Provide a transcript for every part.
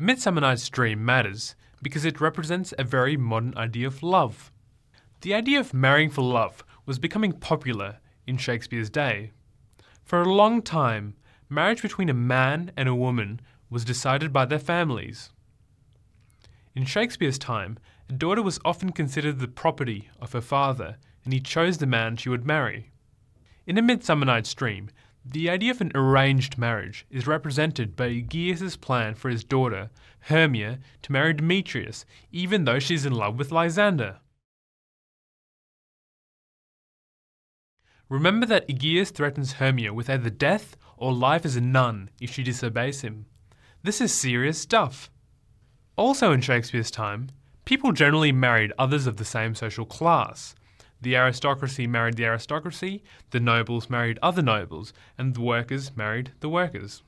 Midsummer Night's Dream matters because it represents a very modern idea of love. The idea of marrying for love was becoming popular in Shakespeare's day. For a long time, marriage between a man and a woman was decided by their families. In Shakespeare's time, a daughter was often considered the property of her father, and he chose the man she would marry. In A Midsummer Night's Dream, the idea of an arranged marriage is represented by Aegeus' plan for his daughter, Hermia, to marry Demetrius, even though she's in love with Lysander. Remember that Aegeus threatens Hermia with either death or life as a nun if she disobeys him. This is serious stuff. Also in Shakespeare's time, people generally married others of the same social class. The aristocracy married the aristocracy, the nobles married other nobles, and the workers married the workers.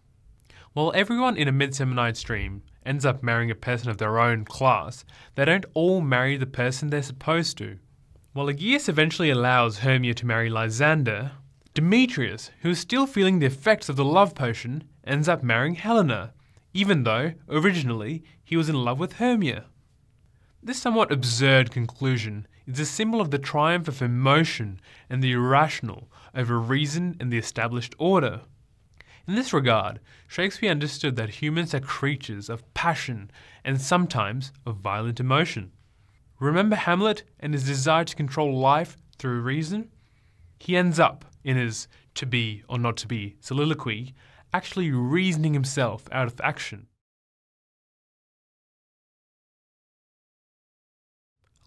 While everyone in A Midsummer Night's Dream ends up marrying a person of their own class, they don't all marry the person they're supposed to. While Aegeus eventually allows Hermia to marry Lysander, Demetrius, who is still feeling the effects of the love potion, ends up marrying Helena, even though, originally, he was in love with Hermia. This somewhat absurd conclusion is a symbol of the triumph of emotion and the irrational over reason and the established order. In this regard, Shakespeare understood that humans are creatures of passion and sometimes of violent emotion. Remember Hamlet and his desire to control life through reason? He ends up, in his to be or not to be soliloquy, actually reasoning himself out of action.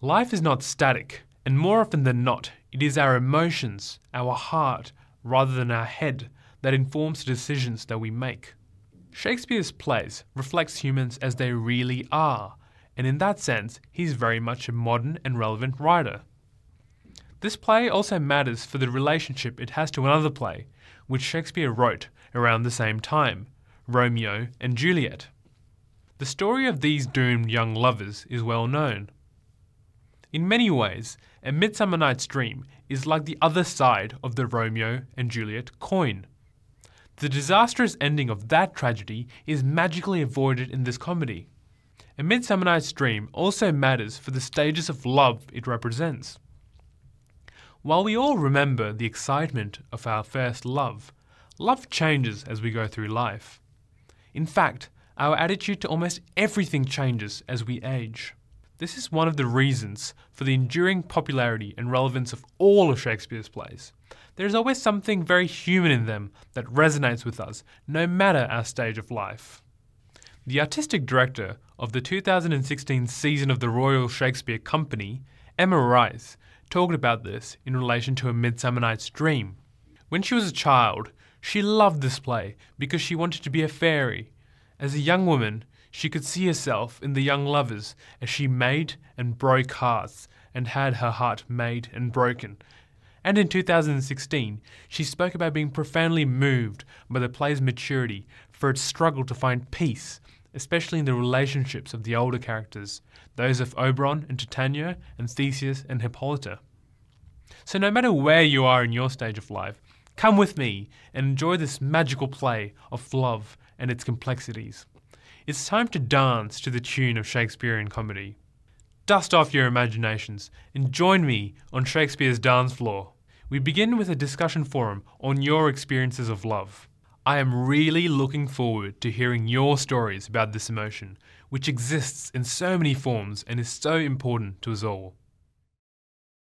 Life is not static, and more often than not, it is our emotions, our heart, rather than our head, that informs the decisions that we make. Shakespeare's plays reflects humans as they really are, and in that sense, he's very much a modern and relevant writer. This play also matters for the relationship it has to another play, which Shakespeare wrote around the same time, Romeo and Juliet. The story of these doomed young lovers is well known. In many ways, A Midsummer Night's Dream is like the other side of the Romeo and Juliet coin. The disastrous ending of that tragedy is magically avoided in this comedy. A Midsummer Night's Dream also matters for the stages of love it represents. While we all remember the excitement of our first love, love changes as we go through life. In fact, our attitude to almost everything changes as we age. This is one of the reasons for the enduring popularity and relevance of all of Shakespeare's plays. There is always something very human in them that resonates with us, no matter our stage of life. The artistic director of the 2016 season of the Royal Shakespeare Company, Emma Rice, talked about this in relation to A Midsummer Night's Dream. When she was a child, she loved this play because she wanted to be a fairy. As a young woman, she could see herself in the young lovers as she made and broke hearts and had her heart made and broken. And in 2016, she spoke about being profoundly moved by the play's maturity for its struggle to find peace, especially in the relationships of the older characters, those of Oberon and Titania and Theseus and Hippolyta. So no matter where you are in your stage of life, come with me and enjoy this magical play of love and its complexities. It's time to dance to the tune of Shakespearean comedy. Dust off your imaginations and join me on Shakespeare's dance floor. We begin with a discussion forum on your experiences of love. I am really looking forward to hearing your stories about this emotion, which exists in so many forms and is so important to us all.